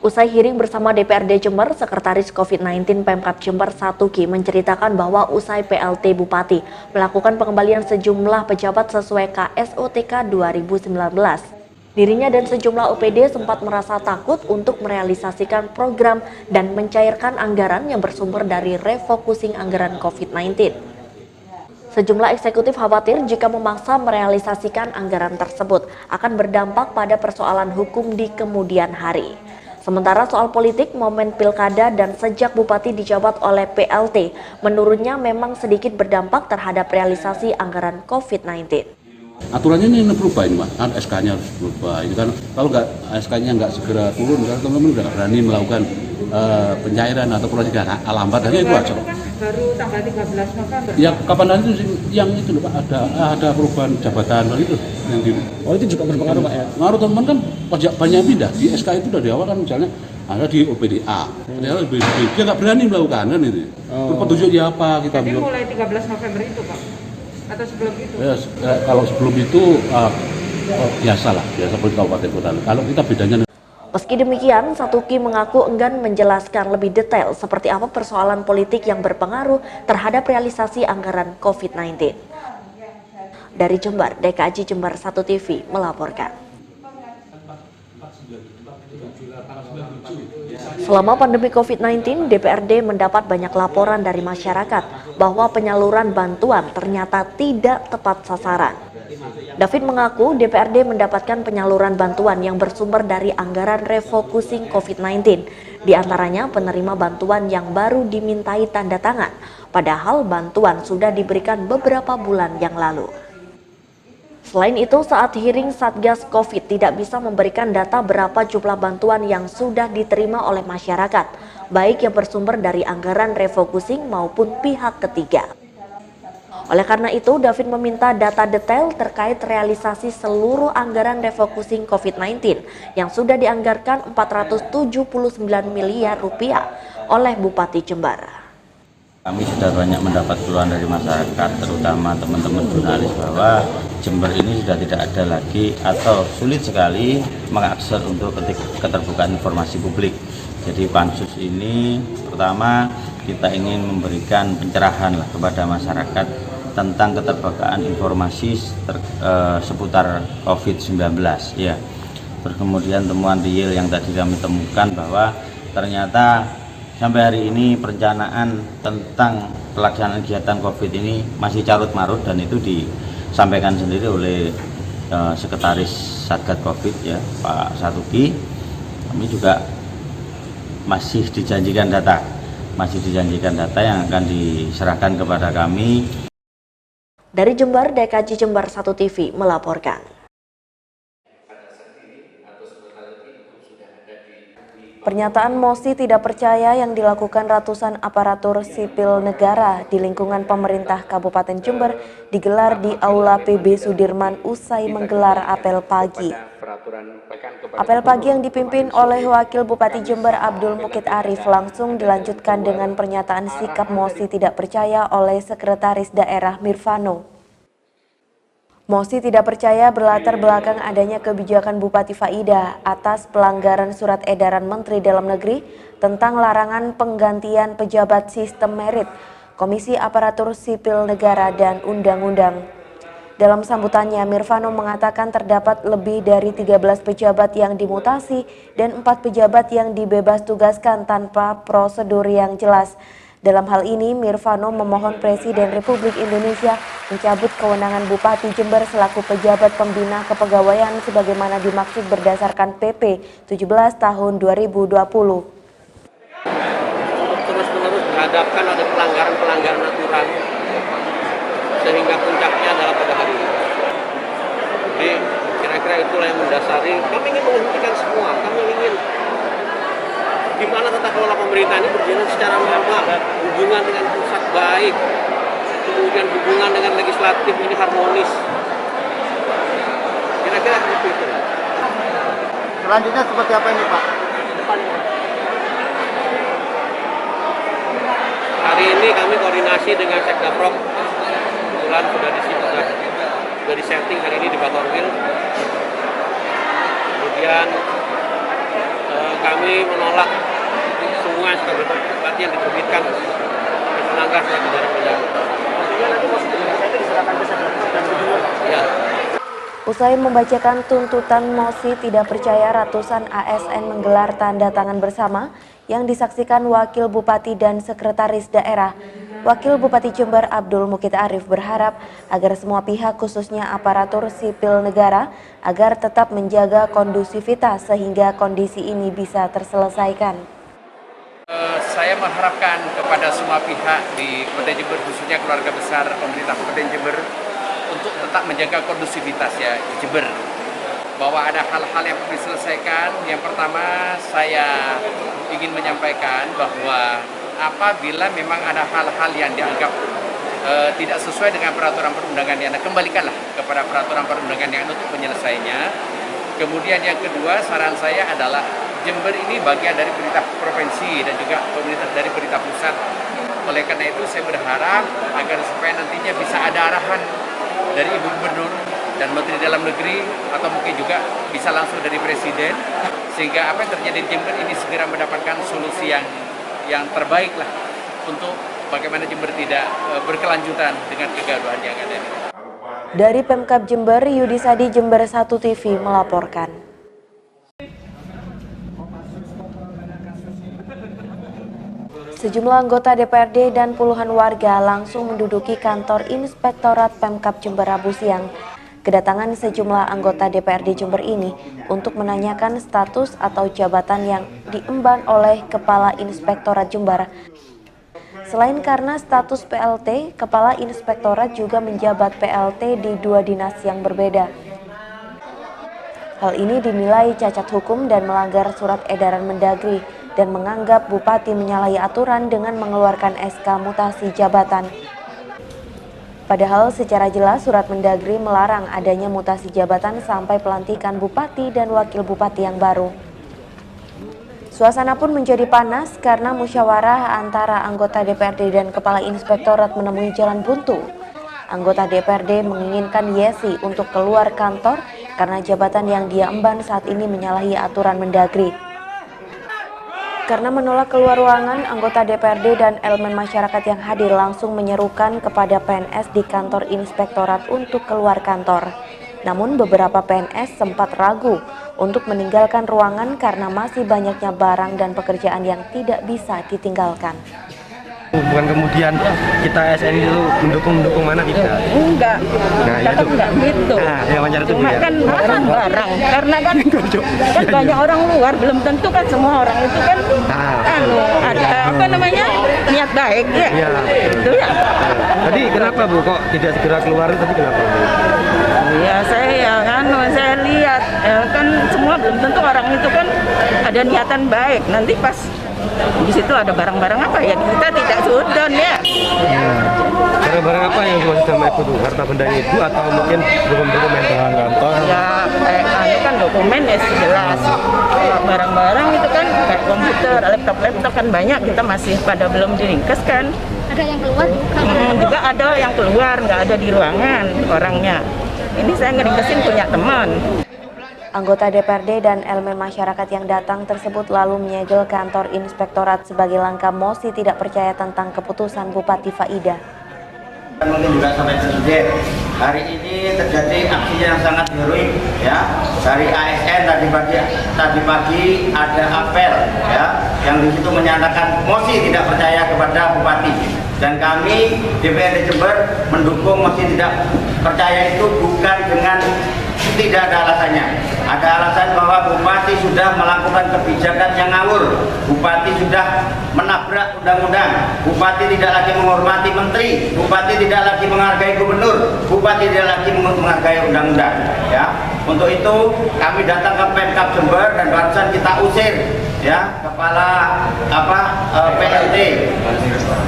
Usai hearing bersama DPRD Jember, Sekretaris COVID-19 Pemkab Jember Satuki menceritakan bahwa usai PLT Bupati melakukan pengembalian sejumlah pejabat sesuai KSOTK 2019. Dirinya dan sejumlah OPD sempat merasa takut untuk merealisasikan program dan mencairkan anggaran yang bersumber dari refocusing anggaran COVID-19. Sejumlah eksekutif khawatir jika memaksa merealisasikan anggaran tersebut akan berdampak pada persoalan hukum di kemudian hari. Sementara soal politik, momen pilkada dan sejak Bupati dijabat oleh PLT, menurutnya memang sedikit berdampak terhadap realisasi anggaran COVID-19. Aturannya ini berubah ini, Pak. SK-nya harus berubah. Ini kan kalau nggak SK-nya nggak segera turun, karena teman-teman udah berani melakukan pencairan atau proyek lambat, hanya itu aja. Baru tanggal 13 November. Ya kapan nanti yang itu loh Pak, ada perubahan jabatan itu yang di. Oh itu juga berpengaruh Pak ya? Ngaruh teman kan banyak pindah di SK itu dari awal kan misalnya ada di OPDA, ternyata dia nggak berani melakukan kan itu. Petunjuknya apa kita Jadi belum. mulai 13 November itu Pak? Atau sebelum itu? Ya, kalau sebelum itu biasa seperti kabupaten kota. Kalau kita bedanya. Meski demikian, Satuki mengaku enggan menjelaskan lebih detail seperti apa persoalan politik yang berpengaruh terhadap realisasi anggaran COVID-19. Dari Jember, DKJ Jember 1 TV melaporkan. Selama pandemi COVID-19, DPRD mendapat banyak laporan dari masyarakat bahwa penyaluran bantuan ternyata tidak tepat sasaran. David mengaku DPRD mendapatkan penyaluran bantuan yang bersumber dari anggaran refocusing COVID-19, di antaranya penerima bantuan yang baru dimintai tanda tangan, padahal bantuan sudah diberikan beberapa bulan yang lalu. Selain itu, saat hearing Satgas COVID tidak bisa memberikan data berapa jumlah bantuan yang sudah diterima oleh masyarakat, baik yang bersumber dari anggaran refocusing maupun pihak ketiga. Oleh karena itu, David meminta data detail terkait realisasi seluruh anggaran refocusing COVID-19 yang sudah dianggarkan 479 miliar rupiah oleh Bupati Jember. Kami sudah banyak mendapat keluhan dari masyarakat, terutama teman-teman jurnalis, bahwa Jember ini sudah tidak ada lagi atau sulit sekali mengakses untuk keterbukaan informasi publik. Jadi pansus ini pertama kita ingin memberikan pencerahan kepada masyarakat tentang keterbukaan informasi seputar COVID-19 ya. Terus kemudian temuan real yang tadi kami temukan bahwa ternyata sampai hari ini perencanaan tentang pelaksanaan kegiatan COVID ini masih carut-marut, dan itu disampaikan sendiri oleh Sekretaris Satgas COVID ya Pak Satuki. Kami juga masih dijanjikan data yang akan diserahkan kepada kami. Dari Jember, DKJ Jember 1 TV melaporkan. Pernyataan mosi tidak percaya yang dilakukan ratusan aparatur sipil negara di lingkungan pemerintah Kabupaten Jember digelar di Aula PB Sudirman usai menggelar apel pagi. Apel pagi yang dipimpin oleh Wakil Bupati Jember Abdul Mukid Arif langsung dilanjutkan dengan pernyataan sikap mosi tidak percaya oleh Sekretaris Daerah Mirvano. Mosi tidak percaya berlatar belakang adanya kebijakan Bupati Faida atas pelanggaran surat edaran Menteri Dalam Negeri tentang larangan penggantian pejabat sistem merit, Komisi Aparatur Sipil Negara dan Undang-Undang. Dalam sambutannya, Mirvano mengatakan terdapat lebih dari 13 pejabat yang dimutasi dan 4 pejabat yang dibebas tugaskan tanpa prosedur yang jelas. Dalam hal ini, Mirvano memohon Presiden Republik Indonesia mencabut kewenangan Bupati Jember selaku pejabat pembina kepegawaian sebagaimana dimaksud berdasarkan PP 17 tahun 2020. Terus-menerus berhadapkan ada pelanggaran aturan sehingga puncaknya adalah pada hari ini. Jadi kira-kira itulah yang mendasari kami ingin menghentikan semua. Kami ingin gimana tata kelola pemerintah ini berjalan secara normal, hubungan dengan pusat baik, kemudian hubungan dengan legislatif ini harmonis. Kira-kira seperti itu. Selanjutnya seperti apa ini Pak? Hari ini kami koordinasi dengan Sekdaprok, kebetulan sudah disetting hari ini di Batorwil. Kemudian kami menolak semua SK bupati yang diterbitkan melanggar surat edaran Mendagri. Ya. Usai membacakan tuntutan mosi tidak percaya, ratusan ASN menggelar tanda tangan bersama yang disaksikan Wakil Bupati dan Sekretaris Daerah. Wakil Bupati Jember Abdul Mukid Arif berharap agar semua pihak khususnya aparatur sipil negara agar tetap menjaga kondusivitas sehingga kondisi ini bisa terselesaikan. Saya mengharapkan kepada semua pihak di Kabupaten Jember, khususnya keluarga besar pemerintah Kabupaten Jember, untuk tetap menjaga kondusivitas ya di Jember, bahwa ada hal-hal yang perlu diselesaikan. Yang pertama, saya ingin menyampaikan bahwa apabila memang ada hal-hal yang dianggap tidak sesuai dengan peraturan perundangan yang ada, kembalikanlah kepada peraturan perundangan yang ada untuk menyelesainya. Kemudian yang kedua, saran saya adalah Jember ini bagian dari pemerintah provinsi dan juga pemerintah dari pemerintah pusat. Oleh karena itu saya berharap agar supaya nantinya bisa ada arahan dari Ibu Gubernur dan Menteri Dalam Negeri atau mungkin juga bisa langsung dari Presiden, sehingga apa yang terjadi di Jember ini segera mendapatkan solusi yang terbaik lah untuk bagaimana Jember tidak berkelanjutan dengan kegaduhan yang ada ini. Dari Pemkab Jember, Yudisadi Jember 1 TV melaporkan. Sejumlah anggota DPRD dan puluhan warga langsung menduduki kantor Inspektorat Pemkab Jember Rabu siang. Kedatangan sejumlah anggota DPRD Jember ini untuk menanyakan status atau jabatan yang diemban oleh Kepala Inspektorat Jember. Selain karena status PLT, Kepala Inspektorat juga menjabat PLT di dua dinas yang berbeda. Hal ini dinilai cacat hukum dan melanggar surat edaran Mendagri dan menganggap Bupati menyalahi aturan dengan mengeluarkan SK mutasi jabatan. Padahal secara jelas surat Mendagri melarang adanya mutasi jabatan sampai pelantikan Bupati dan Wakil Bupati yang baru. Suasana pun menjadi panas karena musyawarah antara anggota DPRD dan Kepala Inspektorat menemui jalan buntu. Anggota DPRD menginginkan Yesi untuk keluar kantor karena jabatan yang dia emban saat ini menyalahi aturan Mendagri. Karena menolak keluar ruangan, anggota DPRD dan elemen masyarakat yang hadir langsung menyerukan kepada PNS di kantor Inspektorat untuk keluar kantor. Namun beberapa PNS sempat ragu untuk meninggalkan ruangan karena masih banyaknya barang dan pekerjaan yang tidak bisa ditinggalkan. Bukan kemudian kita ASN itu mendukung mana tidak? Enggak, Nah, kita kan enggak gitu. Ya wajar itu Cuma ya. kan barang, karena kan banyak orang luar, belum tentu kan semua orang itu kan ada apa namanya niat baik ya. Iya. Itu ya. Tadi kenapa Bu kok tidak segera keluar tadi kenapa Bu? Ya saya lihat kan semua belum tentu orang itu kan ada niatan baik. Nanti pas di situ ada barang-barang apa ya kita tidak sudon ya. Barang-barang apa yang dimaksud sama itu tuh? Harta benda itu atau mungkin dokumen kantor? Ya kan dokumen ya jelas. Barang-barang itu kan kayak komputer, laptop kan banyak, kita masih pada belum diringkes kan. Ada yang keluar juga ada yang keluar, nggak ada di ruangan orangnya. Ini saya ngeringkesin punya teman. Anggota DPRD dan elemen masyarakat yang datang tersebut lalu menyegel kantor Inspektorat sebagai langkah mosi tidak percaya tentang keputusan Bupati Faida. Mungkin juga sampai Presiden. Hari ini terjadi aksi yang sangat heroik ya. Dari ASN tadi pagi ada apel ya yang di situ menyatakan mosi tidak percaya kepada Bupati. Dan kami DPRD Jember mendukung mosi tidak percaya itu bukan dengan tidak ada alasannya. Ada alasan bahwa Bupati sudah melakukan kebijakan yang ngawur. Bupati sudah menabrak undang-undang. Bupati tidak lagi menghormati menteri. Bupati tidak lagi menghargai gubernur. Bupati tidak lagi menghargai undang-undang. Ya, untuk itu kami datang ke Pemkab Jember dan barusan kita usir ya kepala PLT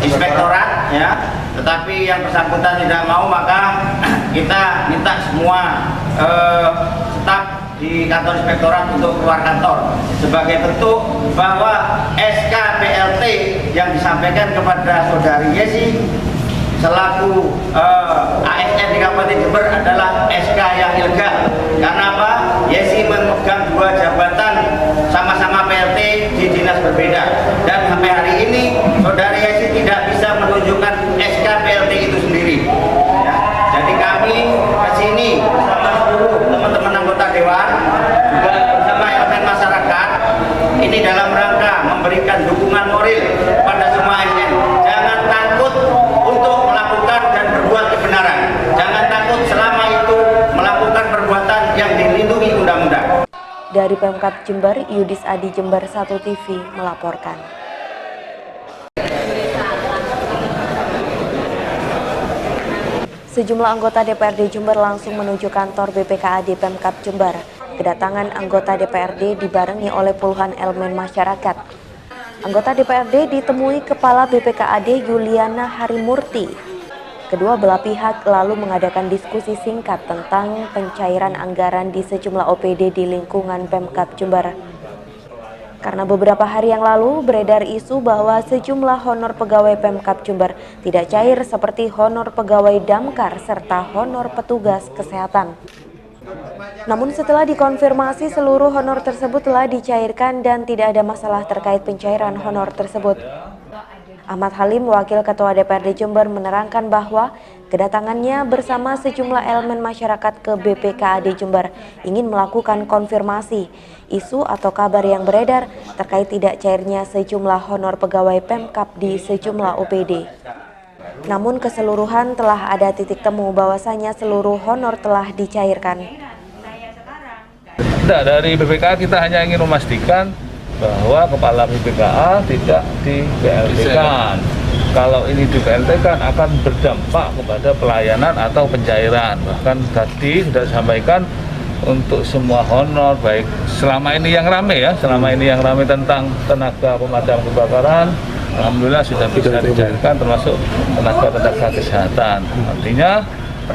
Inspektorat ya. Tetapi yang bersangkutan tidak mau, maka kita minta semua staf di kantor Inspektorat untuk keluar kantor sebagai bentuk bahwa SK PLT yang disampaikan kepada Saudari Yesi selaku ASN di Kabupaten Jember adalah SK yang ilegal. Karena apa? Yesi memegang dua jabatan sama-sama PLT berbeda. Dan sampai hari ini Saudari Yesi tidak bisa menunjukkan SK PLT itu sendiri. Ya. Jadi kami ke sini bersama seluruh teman-teman anggota Dewan, juga bersama elemen masyarakat, ini dalam rangka memberikan dukungan moral pada semua ASN. Jangan takut untuk melakukan dan berbuat kebenaran. Jangan takut selama itu melakukan perbuatan yang dilindungi undang-undang. Dari Pemkab Jember, Yudis Adi, Jember 1 TV melaporkan. Sejumlah anggota DPRD Jember langsung menuju kantor BPKAD Pemkab Jember. Kedatangan anggota DPRD dibarengi oleh puluhan elemen masyarakat. Anggota DPRD ditemui Kepala BPKAD Yuliana Harimurti. Kedua belah pihak lalu mengadakan diskusi singkat tentang pencairan anggaran di sejumlah OPD di lingkungan Pemkab Jember. Karena beberapa hari yang lalu beredar isu bahwa sejumlah honor pegawai Pemkab Jember tidak cair seperti honor pegawai Damkar serta honor petugas kesehatan. Namun setelah dikonfirmasi seluruh honor tersebut telah dicairkan dan tidak ada masalah terkait pencairan honor tersebut. Ahmad Halim, Wakil Ketua DPRD Jember, menerangkan bahwa kedatangannya bersama sejumlah elemen masyarakat ke BPKAD Jember ingin melakukan konfirmasi isu atau kabar yang beredar terkait tidak cairnya sejumlah honor pegawai Pemkab di sejumlah OPD. Namun keseluruhan telah ada titik temu bahwasanya seluruh honor telah dicairkan. Tidak, dari BPKA kita hanya ingin memastikan bahwa kepala BPKA tidak di PLT-kan. Kalau ini di PLT-kan akan berdampak kepada pelayanan atau pencairan. Bahkan tadi sudah disampaikan untuk semua honor, baik selama ini yang rame ya, selama ini yang rame tentang tenaga pemadam kebakaran, alhamdulillah sudah bisa dicairkan, termasuk tenaga kesehatan. Artinya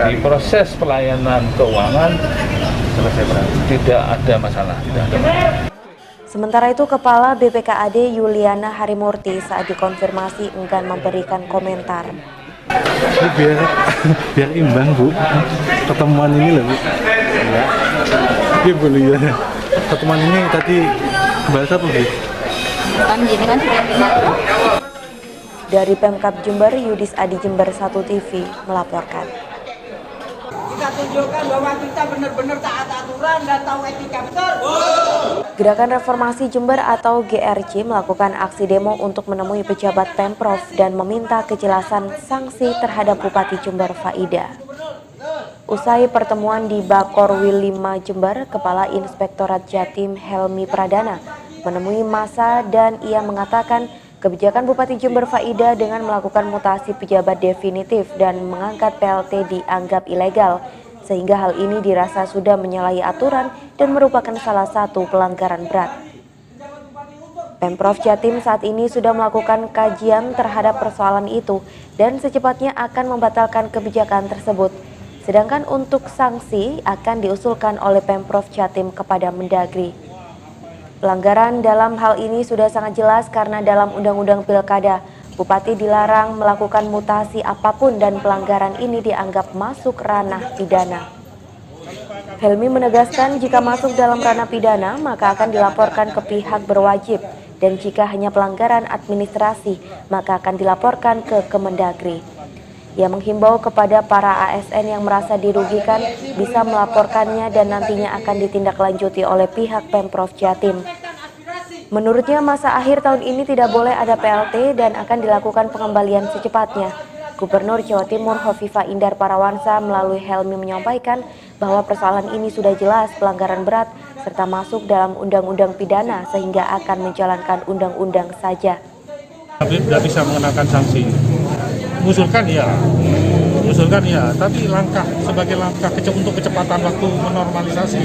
di proses pelayanan keuangan tidak ada masalah, tidak ada masalah. Sementara itu, Kepala BPKAD Yuliana Harimurti saat dikonfirmasi enggan memberikan komentar. Biar imbang, Bu. Pertemuan ini loh, Bu. Ya. Iya, Bu, ya. Pertemuan ini tadi bahas apa, Bu? Dari Pemkab Jember, Yudis Adi, Jember 1 TV melaporkan. Kita tunjukkan bahwa kita benar-benar taat aturan dan tahu etika, betul? Gerakan Reformasi Jember atau GRJ melakukan aksi demo untuk menemui pejabat Pemprov dan meminta kejelasan sanksi terhadap Bupati Jember Faida. Usai pertemuan di Bakorwil 5 Jember, Kepala Inspektorat Jatim Helmi Pradana menemui massa dan ia mengatakan kebijakan Bupati Jember Faida dengan melakukan mutasi pejabat definitif dan mengangkat PLT dianggap ilegal, sehingga hal ini dirasa sudah menyalahi aturan dan merupakan salah satu pelanggaran berat. Pemprov Jatim saat ini sudah melakukan kajian terhadap persoalan itu dan secepatnya akan membatalkan kebijakan tersebut. Sedangkan untuk sanksi akan diusulkan oleh Pemprov Jatim kepada Mendagri. Pelanggaran dalam hal ini sudah sangat jelas karena dalam Undang-Undang Pilkada, Bupati dilarang melakukan mutasi apapun dan pelanggaran ini dianggap masuk ranah pidana. Helmi menegaskan jika masuk dalam ranah pidana maka akan dilaporkan ke pihak berwajib dan jika hanya pelanggaran administrasi maka akan dilaporkan ke Kemendagri. Ia menghimbau kepada para ASN yang merasa dirugikan bisa melaporkannya dan nantinya akan ditindaklanjuti oleh pihak Pemprov Jatim. Menurutnya masa akhir tahun ini tidak boleh ada PLT dan akan dilakukan pengembalian secepatnya. Gubernur Jawa Timur Hovifah Indar Parawansa melalui Helmi menyampaikan bahwa persoalan ini sudah jelas pelanggaran berat serta masuk dalam undang-undang pidana sehingga akan menjalankan undang-undang saja. Tidak bisa mengenakan sanksi. Mengusulkan ya, tapi sebagai langkah untuk kecepatan waktu menormalisasi,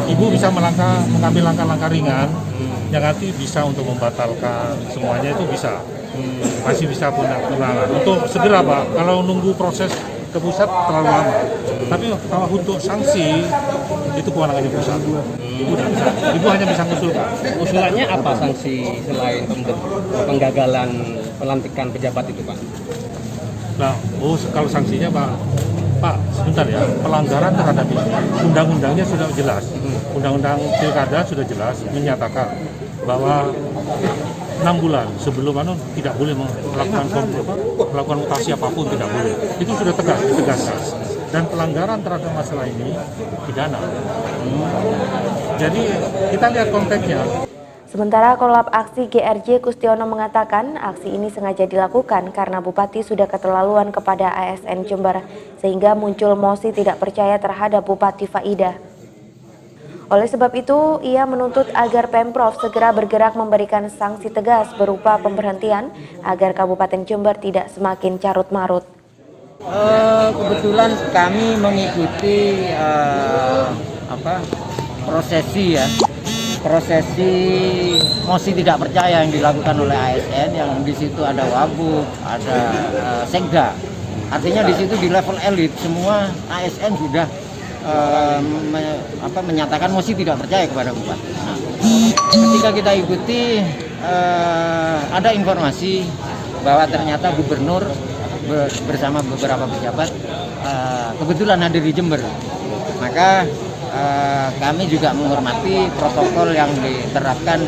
Ibu bisa mengambil langkah-langkah ringan yang nanti bisa untuk membatalkan semuanya itu bisa, masih bisa punya penanganan. Untuk segera Pak, kalau nunggu proses ke pusat terlalu lama. Tapi kalau untuk sanksi itu kewenangannya pusat. Ibu hanya bisa mengusulkan. Usulannya apa sanksi selain penggagalan pelantikan pejabat itu Pak? Nah, kalau sanksinya Pak, sebentar ya, pelanggaran terhadap ini, undang-undangnya sudah jelas, undang-undang pilkada sudah jelas menyatakan bahwa 6 bulan sebelum tidak boleh melakukan mutasi apapun, tidak boleh. Itu sudah ditegaskan. Dan pelanggaran terhadap masalah ini pidana. Jadi kita lihat konteksnya. Sementara Kolab Aksi GRJ Kustiono mengatakan aksi ini sengaja dilakukan karena Bupati sudah keterlaluan kepada ASN Jember sehingga muncul mosi tidak percaya terhadap Bupati Faidah. Oleh sebab itu, ia menuntut agar Pemprov segera bergerak memberikan sanksi tegas berupa pemberhentian agar Kabupaten Jember tidak semakin carut-marut. Kebetulan kami mengikuti prosesi mosi tidak percaya yang dilakukan oleh ASN, yang di situ ada Wabub, ada Sekda. Artinya di situ di level elit semua ASN sudah menyatakan mosi tidak percaya kepada Bupati. Nah, ketika kita ikuti ada informasi bahwa ternyata Gubernur bersama beberapa pejabat kebetulan hadir di Jember. Maka kami juga menghormati protokol yang diterapkan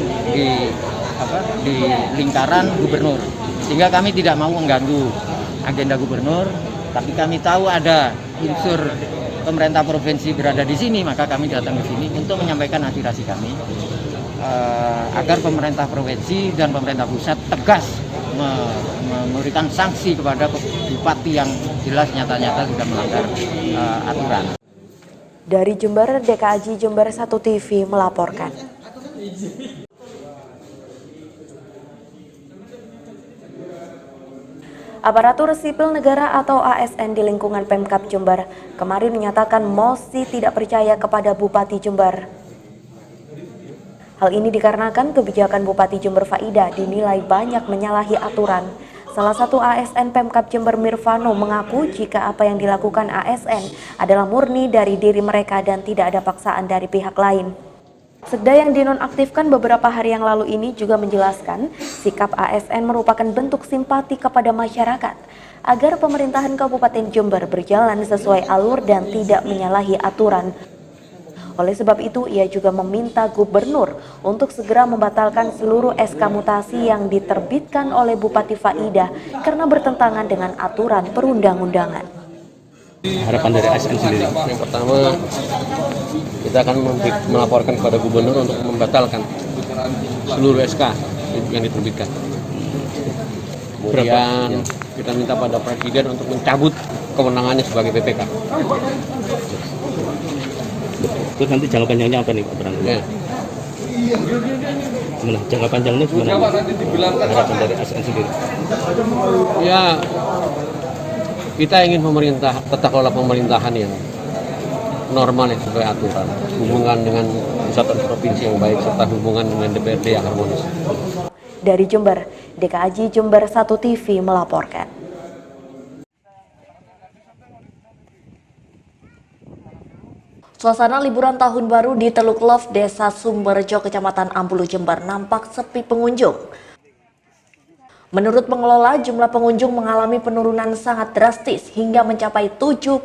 di lingkaran Gubernur, sehingga kami tidak mau mengganggu agenda Gubernur. Tapi kami tahu ada unsur pemerintah provinsi berada di sini, maka kami datang ke sini untuk menyampaikan aspirasi kami agar pemerintah provinsi dan pemerintah pusat tegas memberikan sanksi kepada bupati yang jelas nyata-nyata sudah melanggar aturan. Dari Jember, DKAJ Jember 1 TV melaporkan. Aparatur Sipil Negara atau ASN di lingkungan Pemkab Jember kemarin menyatakan mosi tidak percaya kepada Bupati Jember. Hal ini dikarenakan kebijakan Bupati Jember Faidah dinilai banyak menyalahi aturan. Salah satu ASN Pemkab Jember Mirvano mengaku jika apa yang dilakukan ASN adalah murni dari diri mereka dan tidak ada paksaan dari pihak lain. Sekda yang dinonaktifkan beberapa hari yang lalu ini juga menjelaskan sikap ASN merupakan bentuk simpati kepada masyarakat agar pemerintahan Kabupaten Jember berjalan sesuai alur dan tidak menyalahi aturan. Oleh sebab itu, ia juga meminta Gubernur untuk segera membatalkan seluruh SK mutasi yang diterbitkan oleh Bupati Faidah karena bertentangan dengan aturan perundang-undangan. Harapan dari ASN sendiri, yang pertama kita akan melaporkan kepada Gubernur untuk membatalkan seluruh SK yang diterbitkan. Kemudian kita minta pada Presiden untuk mencabut kewenangannya sebagai PPK. Terus nanti jangka panjangnya apa nih Pak Berang? Ya. Gimana? Jangka panjangnya gimana? Harapan dari ASN sendiri? Ya, kita ingin tata kelola pemerintahan yang normal yang sesuai aturan, hubungan dengan pusat dan provinsi yang baik, serta hubungan dengan DPRD yang harmonis. Dari Jember, DKAJ Jember 1 TV melaporkan. Suasana liburan tahun baru di Teluk Love, Desa Sumberjo, Kecamatan Ambulu, Jember nampak sepi pengunjung. Menurut pengelola, jumlah pengunjung mengalami penurunan sangat drastis hingga mencapai 75%.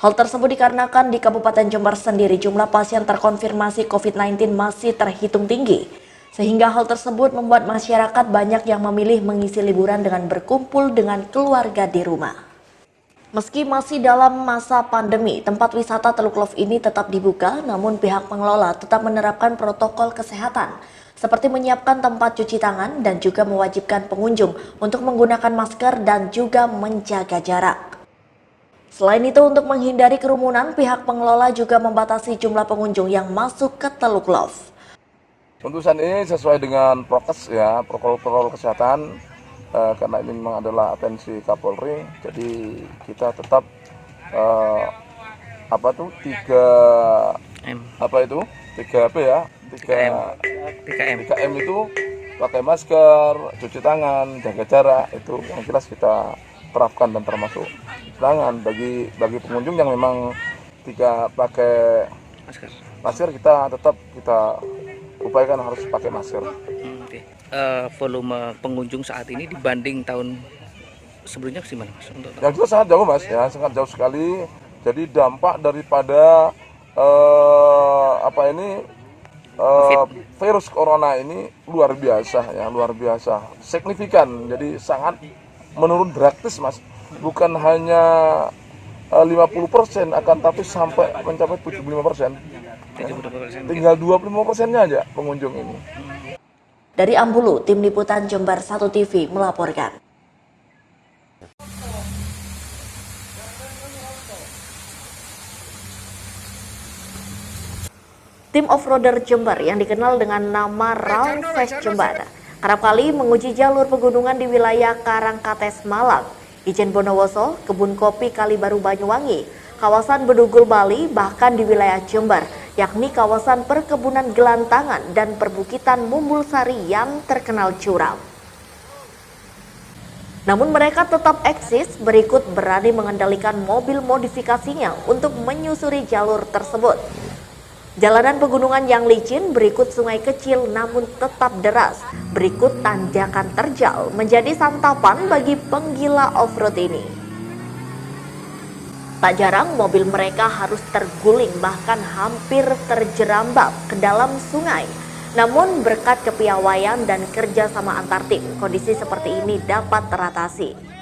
Hal tersebut dikarenakan di Kabupaten Jember sendiri jumlah pasien terkonfirmasi COVID-19 masih terhitung tinggi. Sehingga hal tersebut membuat masyarakat banyak yang memilih mengisi liburan dengan berkumpul dengan keluarga di rumah. Meski masih dalam masa pandemi, tempat wisata Teluk Love ini tetap dibuka, namun pihak pengelola tetap menerapkan protokol kesehatan, seperti menyiapkan tempat cuci tangan dan juga mewajibkan pengunjung untuk menggunakan masker dan juga menjaga jarak. Selain itu, untuk menghindari kerumunan, pihak pengelola juga membatasi jumlah pengunjung yang masuk ke Teluk Love. Putusan ini sesuai dengan prokes ya, protokol kesehatan. Karena ini memang adalah atensi Kapolri, jadi kita tetap 3M itu pakai masker, cuci tangan, jaga jarak, itu yang jelas kita terapkan dan termasuk tangan bagi pengunjung yang memang tidak pakai masker kita tetap kita upayakan harus pakai masker. Volume pengunjung saat ini dibanding tahun sebelumnya gimana Mas? Yang itu sangat jauh Mas, ya sangat jauh sekali. Jadi dampak daripada virus corona ini luar biasa ya, luar biasa, signifikan. Jadi sangat menurun drastis, Mas. Bukan hanya 50%, akan tapi sampai mencapai 75%. Tinggal 25%-nya aja pengunjung ini. Dari Ambulu, Tim Liputan Jember 1 TV melaporkan. Tim off-roader Jember yang dikenal dengan nama Round Fest Jember kerap kali menguji jalur pegunungan di wilayah Karangkates Malang, Ijen Bondowoso, Kebun Kopi Kalibaru Banyuwangi, kawasan Bedugul Bali, bahkan di wilayah Jember, yakni kawasan perkebunan gelantangan dan perbukitan Mumbulsari yang terkenal curam. Namun mereka tetap eksis, berikut berani mengendalikan mobil modifikasinya untuk menyusuri jalur tersebut. Jalanan pegunungan yang licin, berikut sungai kecil namun tetap deras, berikut tanjakan terjal menjadi santapan bagi penggila off-road ini. Tak jarang mobil mereka harus terguling bahkan hampir terjerambab ke dalam sungai. Namun berkat kepiawaian dan kerjasama antar tim, kondisi seperti ini dapat teratasi.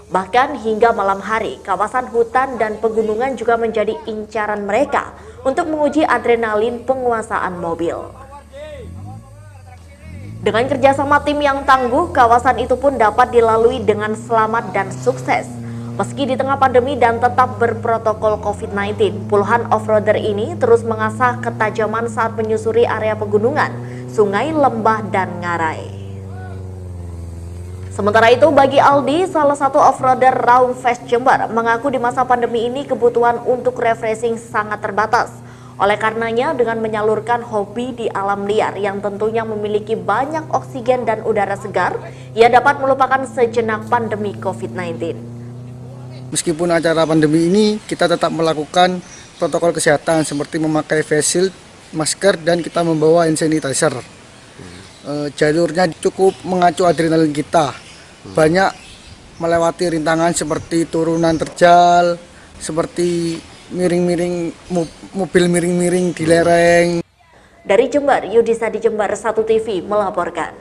Bahkan hingga malam hari, kawasan hutan dan pegunungan juga menjadi incaran mereka untuk menguji adrenalin penguasaan mobil. Dengan kerjasama tim yang tangguh, kawasan itu pun dapat dilalui dengan selamat dan sukses. Meski di tengah pandemi dan tetap berprotokol COVID-19, puluhan off-roader ini terus mengasah ketajaman saat menyusuri area pegunungan, sungai, lembah, dan ngarai. Sementara itu, bagi Aldi, salah satu off-roader Round Fest Jember, mengaku di masa pandemi ini kebutuhan untuk refreshing sangat terbatas. Oleh karenanya, dengan menyalurkan hobi di alam liar yang tentunya memiliki banyak oksigen dan udara segar, ia dapat melupakan sejenak pandemi COVID-19. Meskipun acara pandemi ini, kita tetap melakukan protokol kesehatan seperti memakai face shield, masker, dan kita membawa hand sanitizer. Jalurnya cukup mengacu adrenalin kita. Banyak melewati rintangan seperti turunan terjal, seperti miring-miring, mobil miring-miring di lereng. Dari Jember, Yudhisa di Jember 1 TV melaporkan.